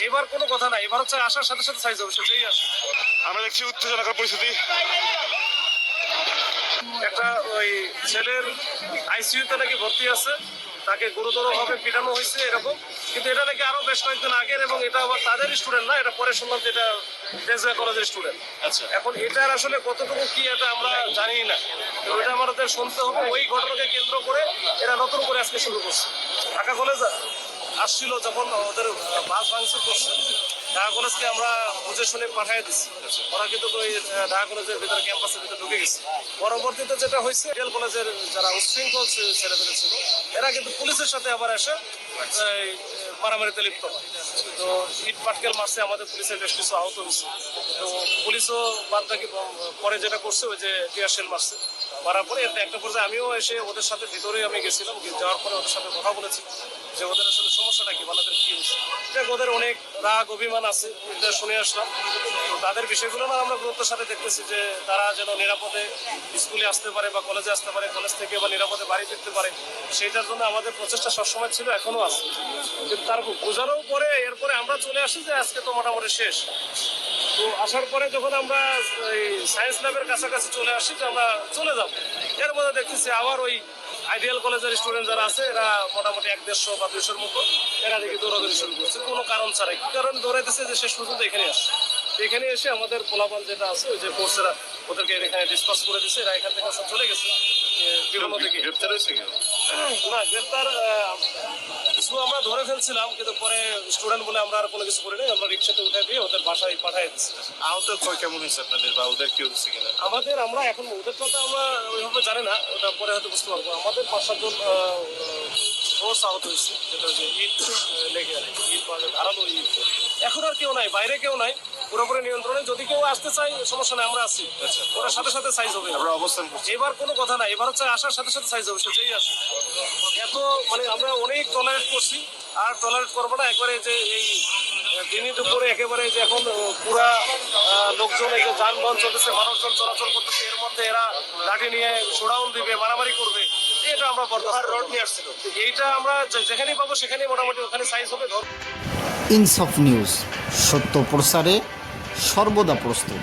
এবার কোনো কথা নাই, এবার হচ্ছে আসার সাথে সাথে সাইজ হবে, সেটাই আসে। আমরা দেখছি উত্তেজনাকর পরিস্থিতি। একটা ওই ছেলের আইসিইউতে নাকি ভর্তি আছে, তাকে গুরুতরভাবে পিটানো হয়েছে এরকম, কিন্তু এটা নাকি আরো বেশ কয়েকদিন আগের, এবং এটা আবার তাদের স্টুডেন্ট না, এটা পরে শুনলাম যে এটা রেজওয়ে কলেজের স্টুডেন্ট। আচ্ছা, এখন এটার আসলে কতটুকু কি এটা আমরা জানি না, তো এটা আমাদের শুনতে হবে। ওই ঘটনাকে কেন্দ্র করে এরা নতুন করে আজকে শুরু করছে। ঢাকা কলেজ আসছিল যখন ওদের বাস ভাঙচুর করছে, ঢাকা কলেজকে আমরা বুঝে শুনে পাঠিয়ে দিচ্ছি। ওরা কিন্তু ওই ঢাকা কলেজের ভিতরে ক্যাম্পাসের ভিতরে ঢুকে গেছে। পরবর্তীতে যেটা হয়েছে, রিয়েল কলেজের যারা উচ্ছৃঙ্খল ছেলেপেলে ছিল, এরা কিন্তু পুলিশের সাথে আবার এসে মারামারিতে লিপ্ত হয়। তো ইট পাটকেল মারছে, আমাদের পুলিশের বেশ কিছু আহত হয়েছে। তো পুলিশও বাদ বাকি পরে যেটা করছে ওই যে টিয়ারশেল মারছে, মারার পরে এতে একটা পর্যায়ে আমিও এসে ওদের সাথে ভিতরেই আমি গেছিলাম, যাওয়ার পরে ওদের সাথে কথা বলেছি যে ওদের আসলে সমস্যাটা কি, ওদের কি হয়েছে। দেখ, ওদের অনেক রাগ অভিমান আছে, এটা শুনে আসলাম। তো তাদের বিষয়গুলো না আমরা গুরুত্বের সাথে দেখতেছি যে তারা যেন নিরাপদে স্কুলে আসতে পারে বা কলেজে আসতে পারে, কলেজ থেকে বা নিরাপদে বাড়ি ফিরতে পারে, সেইটার জন্য আমাদের প্রচেষ্টা সবসময় ছিল, এখনো আছে। কিন্তু তার বোঝানোর পরে এরপরে আমরা চলে আসি যে আজকে তো মোটামুটি শেষ। তো আসার পরে যখন আমরা সায়েন্স ল্যাবের কাছাকাছি চলে আসি যে আমরা চলে যাব, এর মধ্যে দেখতেছি আবার ওই আইডিয়াল কলেজের স্টুডেন্ট যারা আছে, এরা মোটামুটি 150 বা 200-র মতো, এরা দেখি দৌড়াদৌড়ি শুরু করছে কোনো কারণ ছাড়াই। কি কারণ দৌড়াইতেছে যে শেষ পর্যন্ত এখানে আসছে। এখানে এসে আমাদের পোলাপান যেটা আছে ওই যে কোর্সেরা, ওদেরকে এখানে ডিসকাস করে দিচ্ছে, এরা এখান থেকে সব চলে গেছে বিভিন্ন দিকে। গ্রেপ্তার হয়েছে কেউ? না, গ্রেপ্তার কিছু আমরা ধরে ফেলছিলাম, কিন্তু পরে স্টুডেন্ট বলে আমরা আর কোনো কিছু করি নাই, আমরা রিক্সাতে উঠে দিয়ে ওদের বাসায় পাঠিয়ে দিচ্ছি। আহত কেমন হয়েছে আপনাদের, বা ওদের কি হচ্ছে কিনা? আমরা এখন ওদের কথা আমরা ওইভাবে জানি না, ওটা পরে হয়তো বুঝতে পারবো। আমাদের 5-7 জন ফোর্স আহত হয়েছে, যেটা হচ্ছে ইট লেগে আর কি, ইট ধারালো ইট। এখন আর কেউ নাই, বাইরে কেউ নাই, পুরোপুরি নিয়ন্ত্রণে। যদি কেউ আসতে চাই সমস্যা নেই, আমরা আছি। ওটার সাথে সাথে সাইজ হবে, আমরা অবস্থান করছি। এবার কোনো কথা নাই, এবার হচ্ছে আসার সাথে সাথে সাইজ হবে, সেটাই আসে। এত মানে আমরা অনেক টলারেট করছি, আর টলারেট করবো না একবারে। যে এই দিনই দুপুরে একেবারে যে এখন পুরা লোকজন, এই যে যানবাহন চলতেছে, মানুষজন চলাচল করতেছে, এর মধ্যে এরা লাঠি নিয়ে শোডাউন দিবে, মারামারি করবে, এটা আমরা বরদাস্ত রড নিয়ে আসছিল। এইটা আমরা যেখানেই পাবো সেখানেই মোটামুটি ওখানে সাইজ হবে। ইনসাফ নিউজ, সত্য প্রচারে সর্বদা প্রস্তুত।